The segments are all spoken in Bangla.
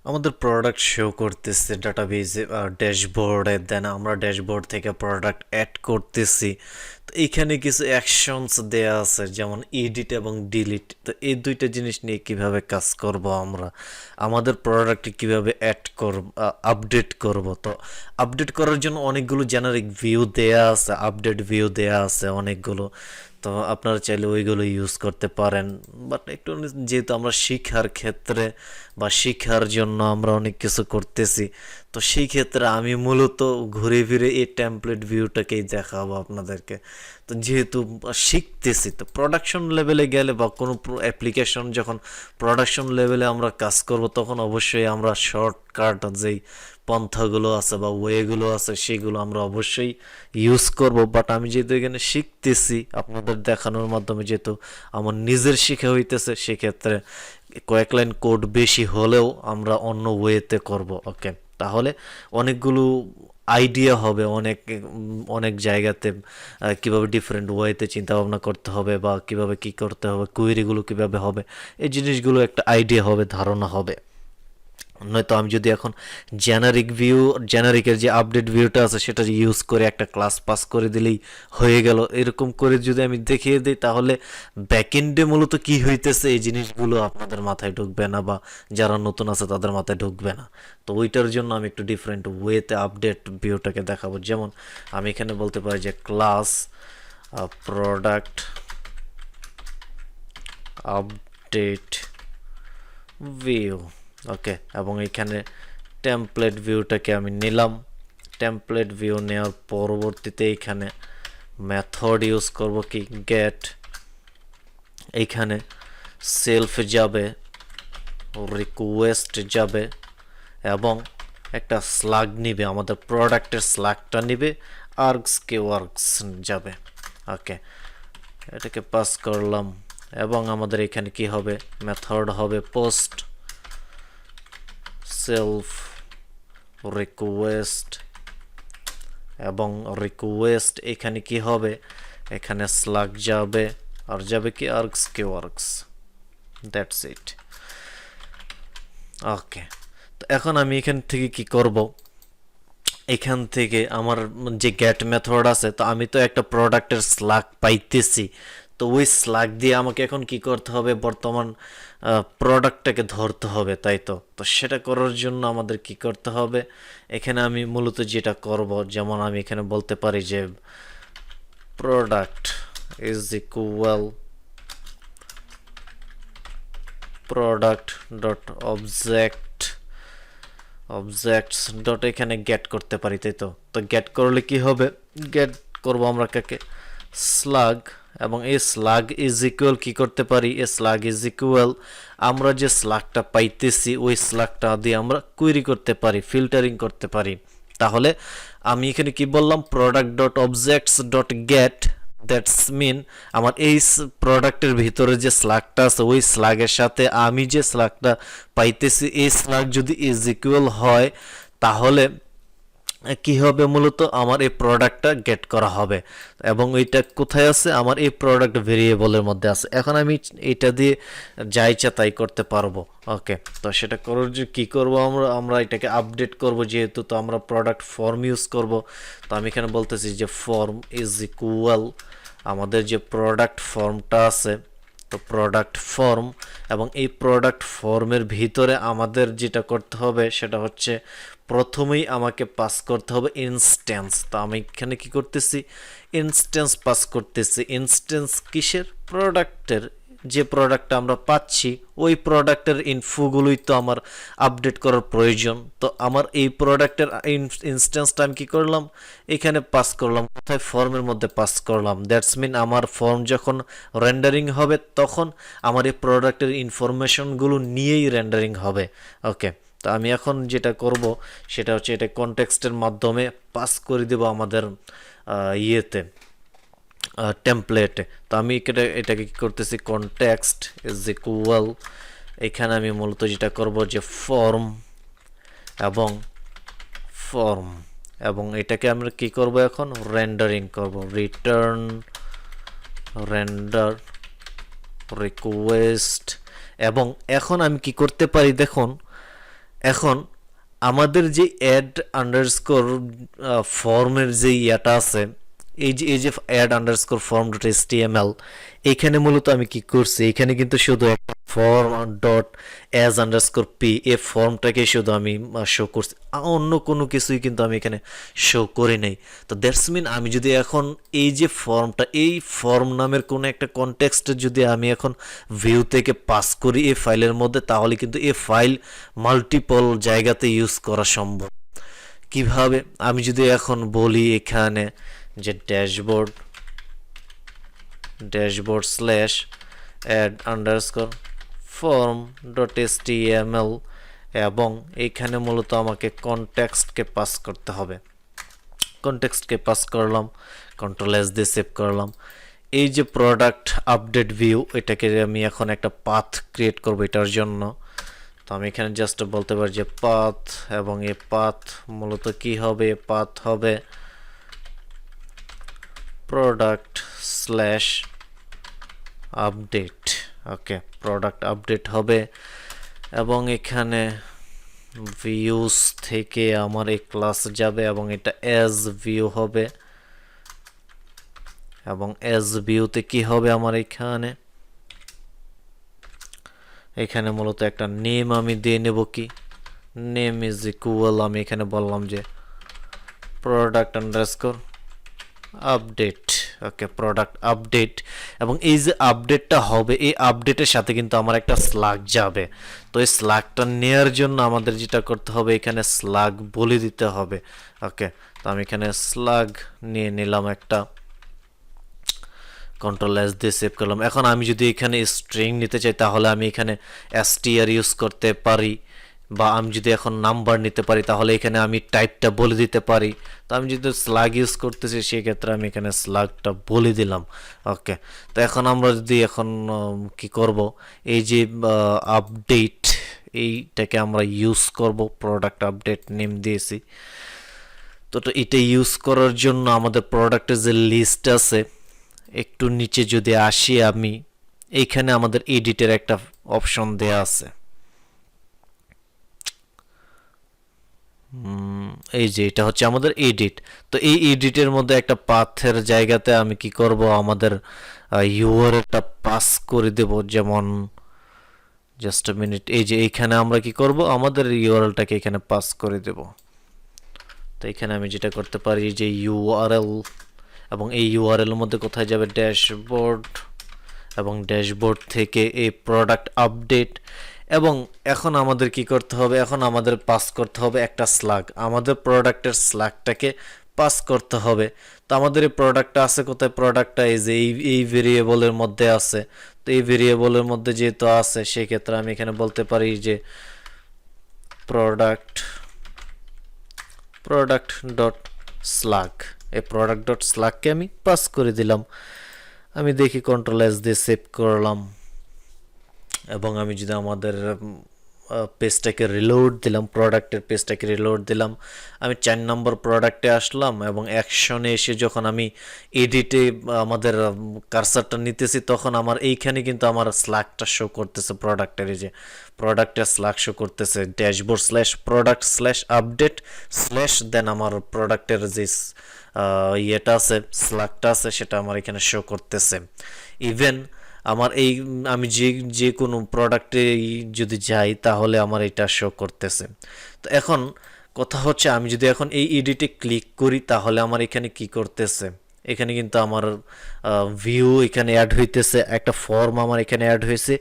আমাদের প্রোডাক্ট শো করতেছে ডাটাবেজে ড্যাশবোর্ডে, দেন আমরা ড্যাশবোর্ড থেকে প্রোডাক্ট অ্যাড করতেছি। তো এইখানে কিছু অ্যাকশনস দেয়া আছে, যেমন এডিট এবং ডিলিট। তো এই দুইটা জিনিস নিয়ে কিভাবে কাজ করব আমরা, আমাদের প্রোডাক্টে কিভাবে অ্যাড করব, আপডেট করব। তো আপডেট করার জন্য অনেকগুলো জেনারিক ভিউ দেয়া আছে, আপডেট ভিউ দেয়া আছে অনেকগুলো। তো আপনারা চাইলে ওইগুলো ইউজ করতে পারেন, বাট একটু যেহেতু আমরা শিক্ষার ক্ষেত্রে বা শিক্ষার জন্য আমরা অনেক কিছু করতেছি, তো সেই ক্ষেত্রে আমি মূলত ঘুরে ফিরে এই টেমপ্লেট ভিউটাকেই দেখাবো আপনাদেরকে। তো যেহেতু শিখতেছি, তো প্রোডাকশন লেভেলে গেলে বা কোনো অ্যাপ্লিকেশন যখন প্রোডাকশন লেভেলে আমরা কাজ করব, তখন অবশ্যই আমরা শর্টকাট যেই পন্থাগুলো আছে বা ওয়েগুলো আছে সেগুলো আমরা অবশ্যই ইউজ করব। বাট আমি যেহেতু এখানে শিখতেছি আপনাদের দেখানোর মাধ্যমে, যেহেতু আমার নিজের শিখা হইতেছে, সেক্ষেত্রে কয়েক লাইন কোড বেশি হলেও আমরা অন্য ওয়েতে করব। ওকে, তাহলে অনেকগুলো আইডিয়া হবে, অনেক অনেক জায়গাতে কিভাবে ডিফারেন্ট ওয়েতে চিন্তা ভাবনা করতে হবে বা কিভাবে কি করতে হবে, কুয়েরিগুলো কিভাবে হবে, এই জিনিসগুলো একটা আইডিয়া হবে, ধারণা হবে। নয়তো আমি যদি এখন জেনারিকের যে আপডেট ভিউটা আছে সেটা ইউজ করে একটা ক্লাস পাস করে দিলেই হয়ে গেল, এরকম করে যদি আমি দেখিয়ে দিই, তাহলে ব্যাকএন্ডে মূলত কি হইতেছে এই জিনিসগুলো আপনাদের মাথায় ঢুকবে না, বা যারা নতুন আছে তাদের মাথায় ঢুকবে না। তো ওইটার জন্য আমি একটু ডিফারেন্ট ওয়েতে আপডেট ভিউটাকে দেখাবো। যেমন আমি এখানে বলতে পারি যে ক্লাস প্রোডাক্ট আপডেট ভিউ। ওকে, এবং এখানে টেমপ্লেট ভিউটাকে আমি নিলাম। টেমপ্লেট ভিউ নেওয়ার পরবর্তীতে এইখানে মেথড ইউজ করব কি, গেট। এইখানে সেলফ যাবে, রিকোয়েস্ট যাবে, এবং একটা স্লাগ নিবে, আমাদের প্রোডাক্টের স্লাগটা নিবে, আর্কস কে ওয়ার্কস যাবে। ওকে, এটাকে পাস করলাম, এবং আমাদের এখানে কি হবে, মেথড হবে পোস্ট সেলফ রিকোয়েস্ট, এবং রিকোয়েস্ট এখানে কি হবে, এখানে স্লাগ যাবে, আর যাবে কি args kwargs. That's it. Okay, তো এখন আমি এখান থেকে কি করব, এখান থেকে আমার যে গেট মেথড আছে, তো আমি তো একটা প্রোডাক্টের স্লাগ পাইতেছি, তো ওই স্লাগ দিয়ে আমাকে এখন কি করতে হবে, বর্তমান প্রোডাক্টটাকে ধরতে হবে, তাই তো। তো সেটা করার জন্য আমাদের কি করতে হবে, এখানে আমি মূলত যেটা করব, যেমন আমি এখানে বলতে পারি যে product is equal product dot objects dot এখানে গেট করতে পারি, তাই তো। তো গেট করলে কি হবে, গেট করব আমরা কাকে, স্লাগ, এবং এই স্লাগ ইজ ইকুয়াল কি করতে পারি, এ স্লাগ ইজ ইকুয়াল আমরা যে স্লাগটা পাইতেছি ওই স্লাগটা দিয়ে আমরা কুয়েরি করতে পারি, ফিল্টারিং করতে পারি। তাহলে আমি এখানে কি বললাম, product dot objects dot get, that's mean আমার এই প্রোডাক্টের ভিতরে যে স্লাগটা আছে ওই স্লাগের সাথে আমি যে স্লাগটা পাইতেছি এই স্লাগ যদি ইজ ইকুয়াল হয়, তাহলে কি হবে, মূলত আমার এই প্রোডাক্টটা গেট করা হবে। এবং এইটা কোথায় আছে, আমার এই প্রোডাক্ট ভেরিয়েবলের মধ্যে আছে। এখন আমি এটা দিয়ে যা ইচ্ছা তাই করতে পারবো। ওকে, তো সেটা করার জন্য কী করবো, আমরা এটাকে আপডেট করব, যেহেতু তো আমরা প্রোডাক্ট ফর্ম ইউজ করব। তো আমি এখানে বলতেছি যে ফর্ম ইজ ইকুয়াল আমাদের যে প্রোডাক্ট ফর্মটা আছে, তো প্রোডাক্ট ফর্ম, এবং এই প্রোডাক্ট ফর্মের ভিতরে আমাদের যেটা করতে হবে সেটা হচ্ছে প্রথমেই আমাকে পাস করতে হবে ইনস্ট্যান্স। তো আমি এখানে কি করতেছি, ইনস্ট্যান্স পাস করতেছি। ইনস্ট্যান্স কিসের, প্রোডাক্টের। যে প্রোডাক্টটা আমরা পাচ্ছি ওই প্রোডাক্টের ইনফোগুলোই তো আমার আপডেট করার প্রয়োজন। তো আমার এই প্রোডাক্টের ইনস্ট্যান্সটা আমি কী করলাম, এখানে পাস করলাম, কোথায়, ফর্মের মধ্যে পাস করলাম। দ্যাটস মিন আমার ফর্ম যখন রেন্ডারিং হবে তখন আমার এই প্রোডাক্টের ইনফরমেশনগুলো নিয়েই রেন্ডারিং হবে। ওকে, তো আমি এখন যেটা করব সেটা হচ্ছে এটা কনটেক্সটের মাধ্যমে পাস করে দেব আমাদের ইয়েতে, টেমপ্লেটে। তো আমি এটাকে কি করতেছি, কনটেক্সট ইজ ইকুয়াল, এখানে আমি মূলত যেটা করব যে ফর্ম এবং ফর্ম, এবং এটাকে আমরা কি করব, এখন রেন্ডারিং করব, রিটার্ন রেন্ডার রিকোয়েস্ট। এবং এখন আমি কি করতে পারি দেখুন, এখন আমাদের যে অ্যাড আন্ডারস্কোর ফর্মের যে ইয়াটা আছে, এই যে add underscore form dot HTML, এখানে মূলত আমি কি করছি, এখানে কিন্তু শুধু একটা form dot as underscore P এই ফর্মটাকে শুধু আমি শো করছি, অন্য কোনো কিছুই কিন্তু আমি এখানে শো করি নাই। তো দ্যাটস মিন আমি যদি এখন এই যে ফর্মটা, এই ফর্ম নামের কোনো একটা কনটেক্সটে যদি আমি এখন ভিউ থেকে পাস করি এই ফাইলের মধ্যে, তাহলে কিন্তু এই ফাইল মাল্টিপল জায়গাতে ইউজ করা সম্ভব। কিভাবে, আমি যদি এখন বলি এখানে যে dashboard slash add underscore form dot HTML, এবং এইখানে মূলত আমাকে কনটেক্সটকে পাস করতে হবে। কনটেক্সটকে পাস করলাম, কন্ট্রোল এস দিয়ে সেভ করলাম। এই যে প্রোডাক্ট আপডেট ভিউ, এটাকে আমি এখন একটা পাথ ক্রিয়েট করব এটার জন্য। তো আমি এখানে জাস্ট বলতে পারি যে পাথ, এবং এই পাথ মূলত কি হবে, পাথ হবে প্রোডাক্ট স্ল্যাশ আপডেট। ওকে, প্রোডাক্ট আপডেট হবে, এবং এখানে ভিউস থেকে আমার এই ক্লাস যাবে, এবং এটা এজ ভিউ হবে, এবং এজ ভিউতে কি হবে আমার এখানে মূলত একটা নেম আমি দিয়ে নেব, কি নেম ইজ ইকুয়াল, আমি এখানে বললাম যে প্রোডাক্ট আন্ডারস্কোর আপডেট। ওকে, প্রোডাক্ট আপডেট, এবং এই যে আপডেটটা হবে, এই আপডেটের সাথে কিন্তু আমার একটা স্লাগ যাবে। তো এই স্লাগটা নেওয়ার জন্য আমাদের যেটা করতে হবে, এখানে স্লাগ বলে দিতে হবে। ওকে, তো আমি এখানে স্লাগ নিয়ে নিলাম একটা, কন্ট্রোল এস দিয়ে সেভ করলাম। এখন আমি যদি এখানে স্ট্রিং নিতে চাই, তাহলে আমি এখানে str ইউজ করতে পারি, বা আমি যদি এখন নাম্বার নিতে পারি, তাহলে এখানে আমি টাইপটা বলে দিতে পারি। তো আমি যদি স্লাগ ইউজ করতেছি, সেক্ষেত্রে আমি এখানে স্লাগটা বলে দিলাম। ওকে, তো এখন আমরা যদি এখন কি করব, এই যে আপডেট, এইটাকে আমরা ইউজ করব, প্রোডাক্ট আপডেট নেম দিয়েছি। তো এটা ইউজ করার জন্য আমাদের প্রোডাক্টের যে লিস্ট আছে, একটু নিচে যদি আসি আমি, এইখানে আমাদের এডিটের একটা অপশন দেয়া আছে। এই যে এটা হচ্ছে আমাদের এডিট। তো এই এডিটের মধ্যে একটা পাথের জায়গাতে আমি কি করব, আমাদের ইউআরএলটা পাস করে দেব। যেমন জাস্ট আ মিনিট, এই যে এইখানে আমরা কি করব, আমাদের ইউআরএলটাকে এখানে পাস করে দেব। তো এখানে আমি যেটা করতে পারি যে ইউআরএল, এবং এই ইউআরএল এর মধ্যে কোথায় যাবে, ড্যাশবোর্ড, এবং ড্যাশবোর্ড থেকে এই প্রোডাক্ট আপডেট। এবং এখন আমাদের কি করতে হবে, এখন আমাদের পাস করতে হবে একটা স্লাগ, আমাদের প্রোডাক্টের স্লাগটাকে পাস করতে হবে। তো আমাদের এই প্রোডাক্টটা আছে কোথায়, প্রোডাক্টটা এই যে এই ভেরিয়েবলের মধ্যে আছে। তো এই ভেরিয়েবলের মধ্যে যেহেতু আছে, সেক্ষেত্রে আমি এখানে বলতে পারি যে প্রোডাক্ট ডট স্লাগ, এই প্রোডাক্ট ডট স্লাগকে আমি পাস করে দিলাম। আমি দেখি কন্ট্রোল এস দিয়ে সেভ করলাম, এবং আমি যদি আমাদের পেজটাকে রিলোড দিলাম, প্রোডাক্টের পেজটাকে রিলোড দিলাম, আমি 4 নম্বর প্রোডাক্টে আসলাম, এবং অ্যাকশনে এসে যখন আমি এডিটে আমাদের কার্সারটা নিতেছি, তখন আমার এইখানে কিন্তু আমার স্ল্যাগটা শো করতেছে, প্রোডাক্টের এই যে প্রোডাক্টের স্ল্যাগ শো করতেছে, dashboard slash product slash update slash then আমার প্রোডাক্টের যে ইয়েটা আছে, স্ল্যাগটা আছে, সেটা আমার এখানে শো করতেছে। ইভেন আমার এই আমি যে কোনো প্রোডাক্টে যদি যাই, তাহলে আমার এটা শো করতেছে। তো এখন কথা হচ্ছে, আমি যদি এখন এই এডিটে ক্লিক করি, তাহলে আমার এখানে কি করতেছে, এখানে কিন্তু আমার ভিউ এখানে অ্যাড হইতেছে, একটা ফর্ম আমার এখানে অ্যাড হয়েছে,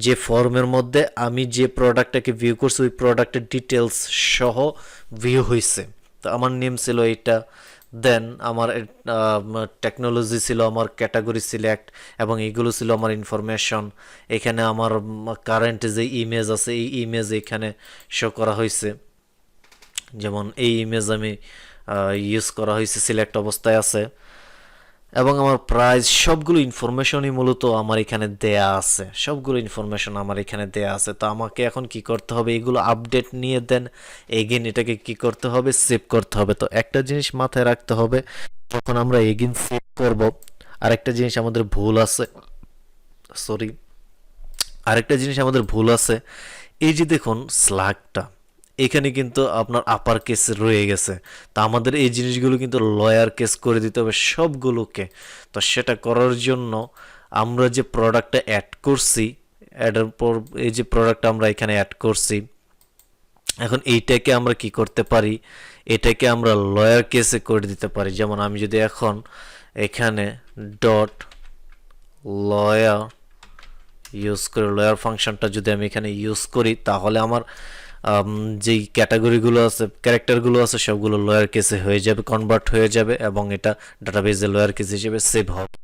যে ফর্মের মধ্যে আমি যে প্রোডাক্টটাকে ভিউ করছি, ওই প্রোডাক্টের ডিটেলস সহ ভিউ হয়েছে। তো আমার নেম ছিল এটা, দেন আমার টেকনোলজি ছিল, আমার ক্যাটাগরি সিলেক্ট, এবং এইগুলো ছিল আমার ইনফরমেশন। এখানে আমার কারেন্ট যে ইমেজ আছে, এই ইমেজ এখানে শো করা হয়েছে। যেমন এই ইমেজ আমি ইউজ করা হয়েছে, সিলেক্ট অবস্থায় আছে, এবং আমার প্রাইস, সবগুলো ইনফরমেশনই মূলত আমার এখানে দেয়া আছে, সবগুলো ইনফরমেশন আমার এখানে দেয়া আছে। তো আমাকে এখন কি করতে হবে, এগুলো আপডেট নিয়ে দেন এগেন এটাকে কি করতে হবে, সেভ করতে হবে। তো একটা জিনিস মাথায় রাখতে হবে, যখন আমরা এগেন সেভ করব, আরেকটা জিনিস আমাদের ভুল আছে, সরি, আরেকটা জিনিস আমাদের ভুল আছে। এই যে দেখুন স্ল্যাগটা, এখানে কিন্তু আপনার আপার কেস রয়ে গেছে। তো আমাদের এই জিনিসগুলো কিন্তু লয়ার কেস করে দিতে হবে সবগুলোকে। তো সেটা করার জন্য আমরা যে প্রোডাক্টটা অ্যাড করছি, অ্যাডের পর এই যে প্রোডাক্ট আমরা এখানে অ্যাড করছি, এখন এইটাকে আমরা কি করতে পারি, এটাকে আমরা লয়ার কেসে করে দিতে পারি। যেমন আমি যদি এখন এখানে ডট লয়ার ইউজ করি, লয়ার ফাংশনটা যদি আমি এখানে ইউজ করি, তাহলে আমার যেই ক্যাটাগরিগুলো আছে, ক্যারেক্টারগুলো আছে, সবগুলো লয়ার কেসে হয়ে যাবে, কনভার্ট হয়ে যাবে, এবং এটা ডাটাবেজে লয়ার কেস হিসেবে সেভ হবে।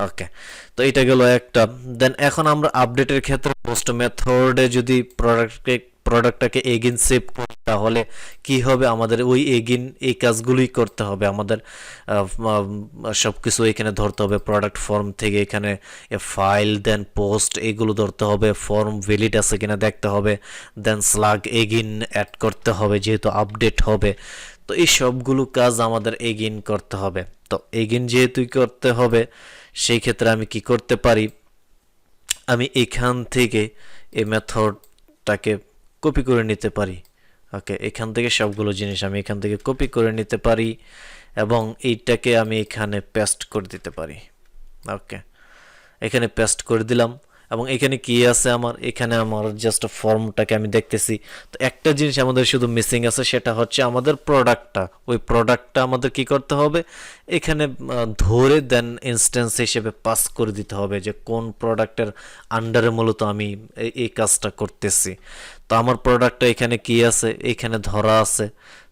ওকে, তো এটা গেল একটা। দেন এখন আমরা আপডেটের ক্ষেত্রে পোস্ট মেথডে যদি প্রোডাক্টটাকে এগিন সেভ করি, তাহলে কি হবে, আমাদের ওই এগিন এই কাজগুলোই করতে হবে। আমাদের সব কিছু এখানে ধরতে হবে, প্রোডাক্ট ফর্ম থেকে এখানে ফাইল, দেন পোস্ট, এগুলো ধরতে হবে, ফর্ম ভ্যালিড আছে কিনা দেখতে হবে, দেন স্লাগ এগিন অ্যাড করতে হবে যেহেতু আপডেট হবে। তো এই সবগুলো কাজ আমাদের এগিন করতে হবে। তো এগিন যেহেতু করতে হবে, সেই ক্ষেত্রে আমি কি করতে পারি, আমি এখান থেকে এই মেথডটাকে কপি করে নিতে পারি। ওকে, এখান থেকে সবগুলো জিনিস আমি এখান থেকে কপি করে নিতে পারি এবং এইটাকে আমি এখানে পেস্ট করে দিতে পারি। ওকে, এখানে পেস্ট করে দিলাম এবং এখানে কি আছে, এখানে আমার জাস্ট ফর্মটাকে আমি দেখতেছি। তো একটা জিনিস আমাদের শুধু মিসিং আছে, সেটা হচ্ছে আমাদের প্রোডাক্টটা। ওই প্রোডাক্টটা আমাদের কি করতে হবে, এখানে ধরে দেন ইনস্ট্যান্স হিসেবে পাস করে দিতে হবে যে কোন প্রোডাক্টের আন্ডারে মূলত আমি এই কাজটা করতেছি। তো আমার প্রোডাক্টটা এখানে কি আছে, এখানে ধরা আছে।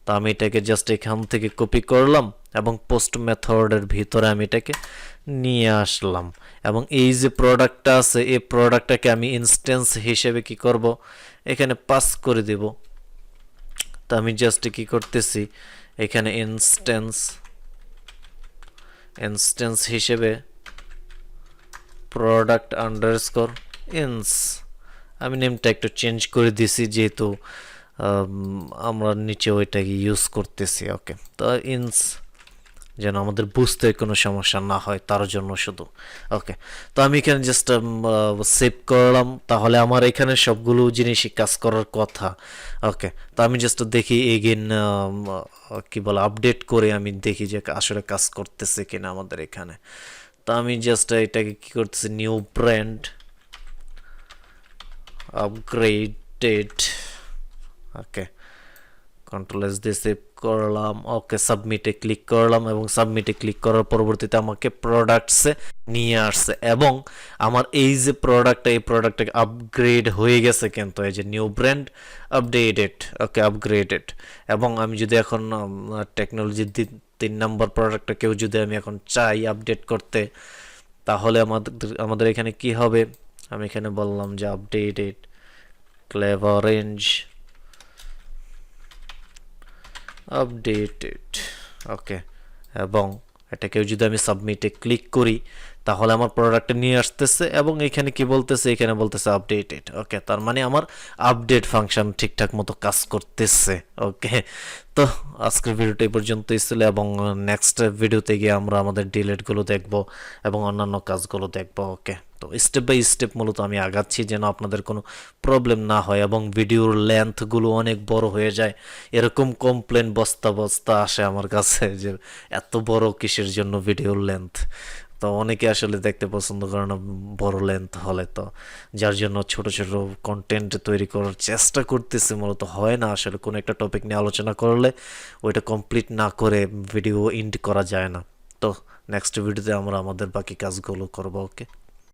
তো আমি এটাকে জাস্ট এখান থেকে কপি করলাম এবং পোস্ট মেথডের ভিতরে আমি এটাকে নিয়ে আসলাম এবং এই যে প্রোডাক্টটা আছে, এই প্রোডাক্টটাকে আমি ইনস্ট্যান্স হিসেবে কি করব, এখানে পাস করে দেব। তো আমি জাস্ট কি করতেছি, এখানে ইনস্ট্যান্স হিসেবে প্রোডাক্ট আন্ডারস্কোর ইনস, আমি নেমটা একটু চেঞ্জ করে দিছি যেহেতু আমরা নিচে ওইটাকে ইউজ করতেছি। ওকে, তো ইনস যেন আমাদের বুঝতে কোনো সমস্যা না হয় তার জন্য শুধু। ওকে, তো আমি এখানে জাস্ট সেভ করলাম, তাহলে আমার এখানে সবগুলো জিনিসই কাজ করার কথা। ওকে, তো আমি জাস্ট দেখি এগেন কি বলে আপডেট করে আমি দেখি যে আসলে কাজ করতেছে কিনা আমাদের এখানে। তো আমি জাস্ট এটাকে কি করতেছি, নিউ ব্র্যান্ড আপগ্রেডেড। ওকে, কন্ট্রোল এস দিয়ে সেভ করলাম। ওকে, সাবমিটে ক্লিক করলাম এবং সাবমিটে ক্লিক করার পরবর্তীতে আমাকে প্রোডাক্টসে নিয়ে আসছে এবং আমার এই যে প্রোডাক্টটা, এই প্রোডাক্টটা আপগ্রেড হয়ে গেছে, কিন্তু এই যে নিউ ব্র্যান্ড আপডেটেড। ওকে, আপগ্রেডেড। এবং আমি যদি এখন টেকনোলজির 3 নম্বর প্রোডাক্টটা কেউ যদি আমি এখন চাই আপডেট করতে, তাহলে আমাদের এখানে কি হবে, আমি এখানে বললাম যে আপডেটেড ক্লেভারেঞ্জ আপডেটেড। ওকে, এবং এটাকেও যদি আমি সাবমিটে ক্লিক করি, তাহলে আমার প্রোডাক্টটা নিয়ে আসতেছে এবং এখানে কি বলতেছে, এখানে বলতেছে আপডেটেড। ওকে, তার মানে আমার আপডেট ফাংশন ঠিকঠাক মতো কাজ করতেছে। ওকে, তো আজকের ভিডিওটা এই পর্যন্তই ছিল এবং নেক্সট ভিডিওতে গিয়ে আমরা আমাদের ডিলেটগুলো দেখব এবং অন্যান্য কাজগুলো দেখব। ওকে, তো স্টেপ বাই স্টেপ মূলত আমি আগাচ্ছি যেন আপনাদের কোনো প্রবলেম না হয় এবং ভিডিওর লেন্থগুলো অনেক বড় হয়ে যায়। এরকম কমপ্লেন বস্তা বস্তা আসে আমার কাছে যে এত বড় কিসের জন্য ভিডিওর লেন্থ। তো অনেকে আসলে দেখতে পছন্দ করে না বড় লেন্থ হলে, তো যার জন্য ছোট ছোট কন্টেন্ট তৈরি করার চেষ্টা করতেছে। মূলত হয় না আসলে, কোনো একটা টপিক নিয়ে আলোচনা করলে ওইটা কমপ্লিট না করে ভিডিও এন্ড করা যায় না। তো নেক্সট ভিডিওতে আমরা আমাদের বাকি কাজগুলো করবো। ওকে।